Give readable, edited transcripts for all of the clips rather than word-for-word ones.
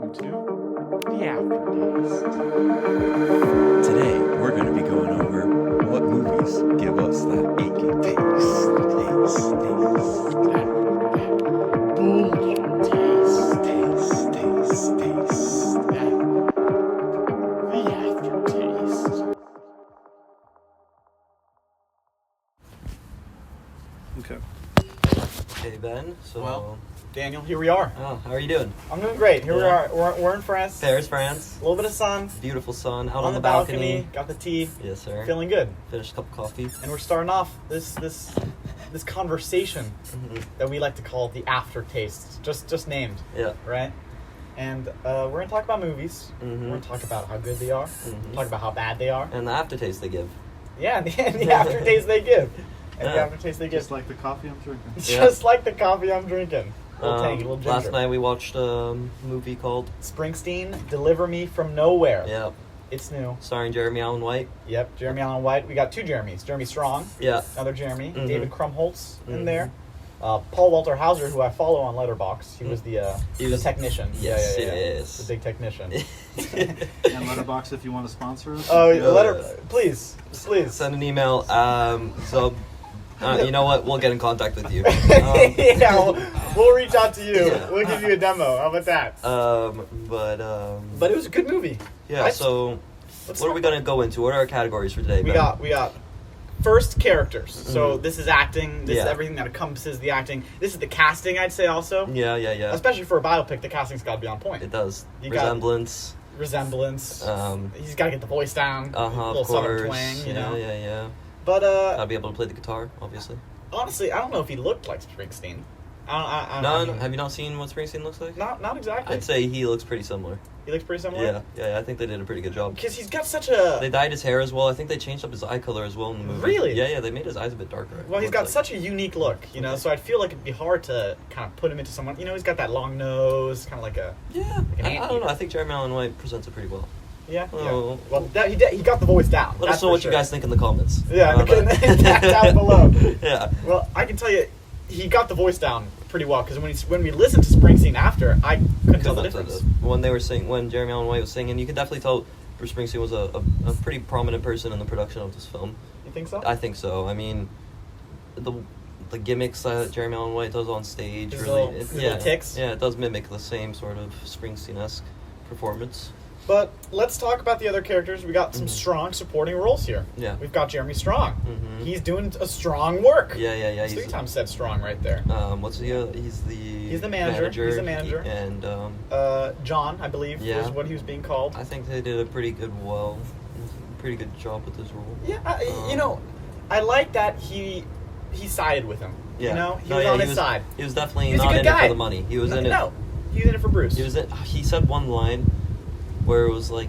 welcome to the Aftertaste. Today, we're going to be going over what movies give us that aching taste. The Aftertaste. Okay. Hey Ben, so Well, Daniel, here we are. how are you doing? I'm doing great. Here we Yeah. are. We're in France. Paris, France. A little bit of sun Beautiful sun out on the balcony. Got the tea. Yes, sir. Feeling good. Finished a cup of coffee. And we're starting off this conversation that we like to call the aftertaste. Just named, Yeah. right? And we're gonna talk about movies. Mhm. We're gonna talk about how good they are. Talk about how bad they are. And the aftertaste they give. Yeah, and the aftertaste they give. And the Yeah. aftertaste they give. Just like the coffee I'm drinking. Just like the coffee I'm drinking. A little tangy, a little ginger. Last night we watched a movie called Springsteen, Deliver Me From Nowhere. Yeah, It's new. starring Jeremy Allen White. Yep, Jeremy Allen White. We got two Jeremys. Jeremy Strong, Yeah. another Jeremy. Mhm. David Krumholtz in Mhm. there. Paul Walter Hauser, who I follow on Letterboxd. He was the He was- technician. Yes, yeah. yes. The big technician. And Letterboxd if you want to sponsor us. Oh, Yeah. please. Send an email. You know what? We'll get in contact with you. Yeah, we'll reach out to you. Yeah. We'll give you a demo. How about that? But it was a good movie. Yeah. So, Let's what are talk we gonna go into? What are our categories for today? We Ben? got first characters. So Mhm. this is acting. This is Yeah. everything that encompasses the acting. This is the casting, I'd say also. Yeah. Especially for a biopic, the casting's got to be on point. It does. You got- Resemblance. Resemblance. Um, He's got to get the voice down. A of little southern course. twang, you know. Yeah. But Gotta be able to play the guitar, obviously. honestly, I don't know if he looked like Springsteen. I No, mean, have you not seen what Springsteen looks like? not exactly. I'd say he looks pretty similar. He looks pretty similar. Yeah, I think they did a pretty good job. Because he's got such a. They dyed his hair as well. I think they changed up his eye color as well in the movie. Really? Yeah, they made his eyes a bit darker. Well, he's Looks got like. such a unique look, you know. Okay. So I'd feel like it'd be hard to kind of put him into someone. You know, he's got that long nose, kind of like a. Yeah, an I don't anteater. know. I think Jeremy Allen White presents it pretty well. Yeah. Oh. Well, he got the voice down. Let that's us know for what sure. you guys think in the comments. Yeah, But- down below. Yeah. Well, I can tell you, he got the voice down pretty well because when we listened to Springsteen after, I couldn't tell the difference. When they were when Jeremy Allen White was singing, you could definitely tell Bruce Springsteen was a pretty prominent person in the production of this film. You think so? I think so. I mean, the gimmicks that Jeremy Allen White does on stage His really, little- his little ticks? Yeah, it does mimic the same sort of Springsteen-esque performance. But let's talk about the other characters. We got some Mhm. strong supporting roles here. Yeah. We've got Jeremy Strong. Mhm. He's doing a strong work. Yeah. He's three times said strong right there. What's the? He's the manager. He's the manager. And John, I believe, Yeah. is what he was being called. I think they did a pretty good job with this role. Yeah, you know, I like that he sided with him. Yeah. You know, he No, was yeah, on his side. He was definitely He's a not good in guy. it for the money. He was in it. No, he was in it for Bruce. He said one line where it was like,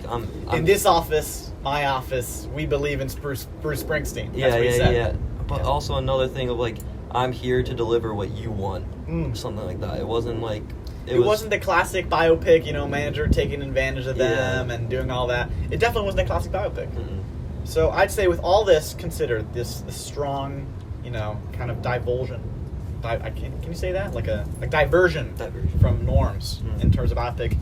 in this office, my office, we believe in Bruce Springsteen. That's Yeah, what he said. yeah. But Yeah. also another thing of like, I'm here to deliver what you want, Mm. something like that. It wasn't like It wasn't the classic biopic, you know, manager taking advantage of them Yeah. and doing all that. It definitely wasn't a classic biopic. Mm-mm. So I'd say with all this considered, this strong, you know, kind of divulsion. Can you say that? Like diversion Diversion. from norms Mm. in terms of biopic.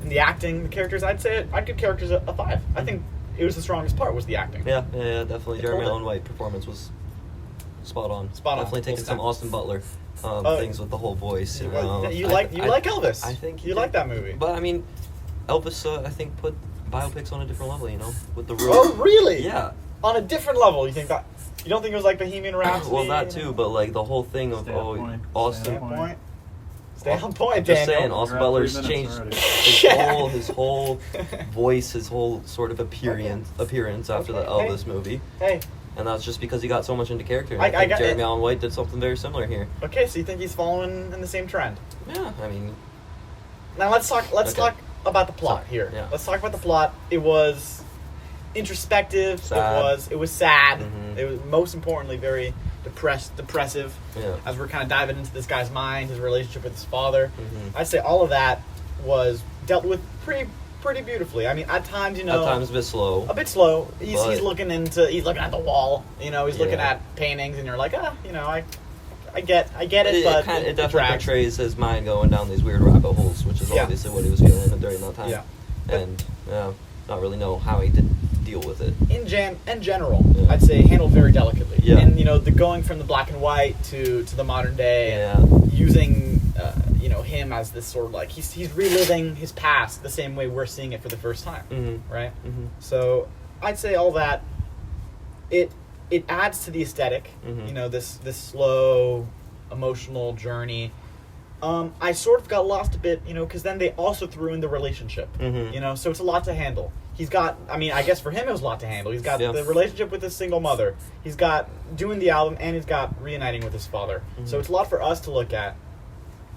And the acting, the characters, I'd give characters a 5. I think it was the strongest part was the acting. Yeah, definitely. It Jeremy told it. Allen White performance was spot on. Spot on. Definitely taking Full some stop. Austin Butler Oh. things with the whole voice. You Well, know. you I- like I- Elvis. I think he you did. like that movie. But I mean, Elvis, I think put biopics on a different level. You know, with the real. Oh, really? Yeah. On a different level, you think that? You don't think it was like Bohemian Rhapsody? Well, that too, but like the whole thing of Stay on point. Austin. Stay Stay on on point. Stay on point, I'm just Daniel. saying, Austin You're at Butler's 3 minutes changed already. his whole voice, his whole sort of appearance after the Okay, hey. Elvis movie, Hey, and that's just because he got so much into character. And I I think got Jeremy it. Allen White did something very similar here. okay, so you think he's following in the same trend? Yeah, I mean, Now let's talk. Let's Okay. talk about the plot So, here. yeah. Let's talk about the plot. It was introspective. Sad. It was sad. Mhm. It was most importantly very depressive. yeah. As we're kind of diving into this guy's mind, his relationship with his father. Mhm. I'd say all of that was dealt with pretty beautifully. I mean, at times, you know, At times a bit slow. a bit slow. He's But- looking at the wall. You know, he's looking Yeah. at paintings, and you're like, you know, I I get it, but It definitely drags. portrays his mind going down these weird rabbit holes, which is Yeah. obviously what he was feeling during that time. Yeah. And not really know how he did deal with it. In general, Yeah. I'd say handled very delicately. Yeah. And the going from the black and white to the modern day, Yeah. and using him as this sort of like he's reliving his past the same way we're seeing it for the first time, Mm-hmm. right? Mm-hmm. So I'd say all that it adds to the aesthetic. Mhm. This slow emotional journey. I sort of got lost a bit, because then they also threw in the relationship. Mhm. So it's a lot to handle. He's got, I guess for him it was a lot to handle. He's got Yeah. the relationship with his single mother. He's got doing the album, and he's got reuniting with his father. So Mhm. it's a lot for us to look at.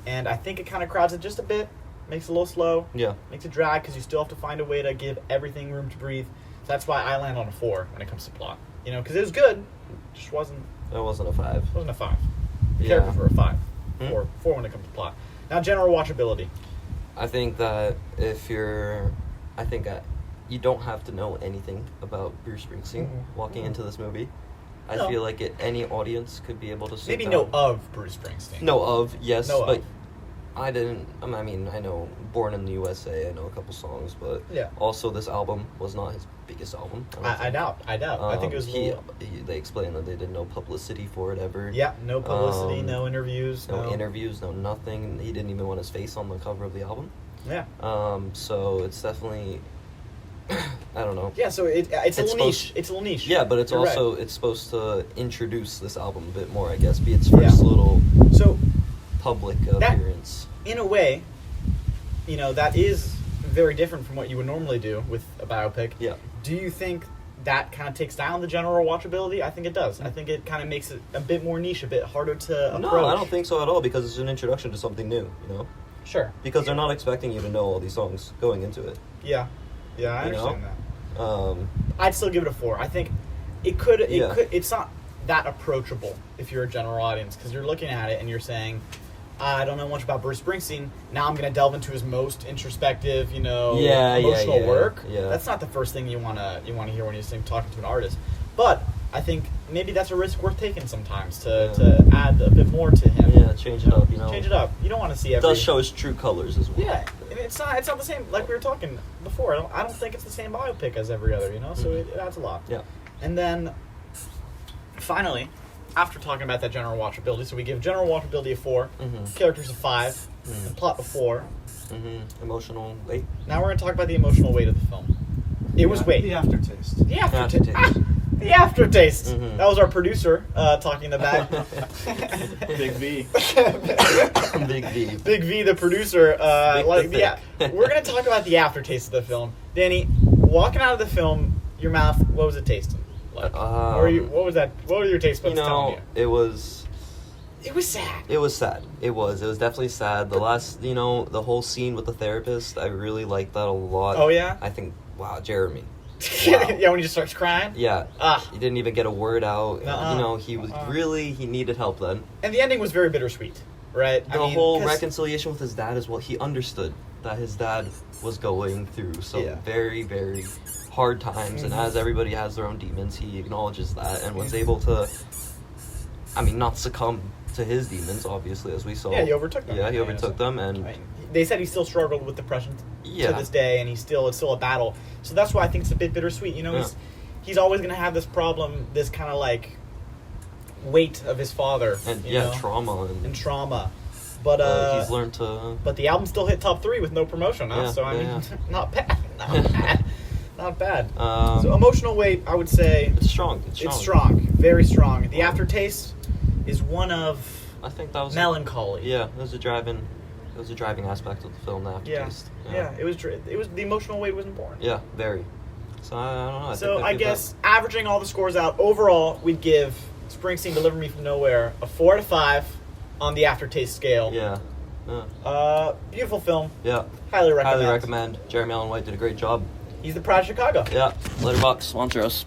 And I think it kind of crowds it just a bit, makes it a little slow, Yeah. makes it drag, because you still have to find a way to give everything room to breathe. So that's why I land on a 4 when it comes to plot. Because it was good, it just wasn't That wasn't a 5. a 5. The Yeah. characters were a 5. Hmm? 4 when it comes to plot. Now, general watchability. I think that you don't have to know anything about Bruce Springsteen Mhm. walking into this movie. I No. feel like any audience could be able to sit Maybe down. know of Bruce Springsteen. Know of, yes, Know but of. I didn't. I mean, I know "Born in the USA." I know a couple songs, but Yeah. also this album was not his biggest album. don't I think. doubt. I think it was. They explained that they did no publicity for it ever. Yeah, no publicity, Um, no interviews, No interviews, no nothing. He didn't even want his face on the cover of the album. Yeah, So it's definitely, I don't know. yeah. So it's a little supposed- niche. It's a little niche. Yeah, but it's You're also right. it's supposed to introduce this album a bit more, I guess. Be its first Yeah. little So public That- appearance. in a way, that is very different from what you would normally do with a biopic. Yeah. Do you think that kind of takes down the general watchability? I think it does. I think it kind of makes it a bit more niche, a bit harder to approach. No, I don't think so at all, because it's an introduction to something new. Sure. Because they're not expecting you to know all these songs going into it. Yeah. Yeah, I You know? understand that. Um, I'd still give it a 4. I think it could. Yeah. It's not that approachable if you're a general audience, because you're looking at it and you're saying, I don't know much about Bruce Springsteen. Now I'm going to delve into his most introspective, emotional work. yeah. That's not the first thing you want to hear when you're talking to an artist. But I think maybe that's a risk worth taking sometimes to add a bit more to him. Yeah, change it up. Change it up. You don't want to see It every. does show his true colors as well. Yeah, and it's not the same. Like we were talking before, I don't think it's the same biopic as every other. So Mhm. it adds a lot. Yeah. And then, finally, after talking about that general watchability, so we give general watchability a 4, Mhm. characters a 5, Mhm. and plot a 4. Emotional weight. Now we're going to talk about the emotional weight of the film. It was weight. The aftertaste. The aftertaste. Aftertaste. The aftertaste. Mhm. That was our producer talking in the back. Big V. Big V. Big V, the producer. Big the thick. We're going to talk about the aftertaste of the film. Danny, walking out of the film, your mouth, what was it tasting like? What was that? What were your taste buds telling you? It was It was sad. It was sad. It was definitely sad. The last, the whole scene with the therapist, I really liked that a lot. Oh, yeah? I think, wow, Jeremy. Wow. Yeah, when he just starts crying. Yeah. Ah. He didn't even get a word out. Nuh-uh. He was Uh-uh. he needed help then. And the ending was very bittersweet, right? The whole reconciliation with his dad as well. He understood that his dad was going through some Yeah. very, very hard times. And Mhm. as everybody has their own demons, he acknowledges that and was able to, not succumb to his demons, obviously, as we saw. Yeah, he overtook them. Yeah, he overtook them. And they said he still struggled with depression Yeah. to this day, and it's still a battle. So that's why I think it's a bit bittersweet. Yeah. He's always going to have this problem, this kind of like weight of his father, and you know, trauma. and trauma. But he's learned to... But the album still hit top 3 with no promotion, huh? Yeah, So I mean, yeah. not bad, not bad, not bad. So So emotional weight, I would say, it's strong. it's strong, very strong. The aftertaste is one of I think that was melancholy. Yeah, it was a driving aspect of the film. The Yeah, aftertaste. yeah. It was the emotional weight was important. Yeah, very. So I don't know. So think I guess averaging all the scores out overall, we'd give Springsteen "Deliver Me from Nowhere" a 4 out of 5 on the aftertaste scale. Yeah. Yeah. Beautiful film. Yeah. Highly recommend. Highly recommend. Jeremy Allen White did a great job. He's the Pride of Chicago. Yeah. Letterboxd sponsor us.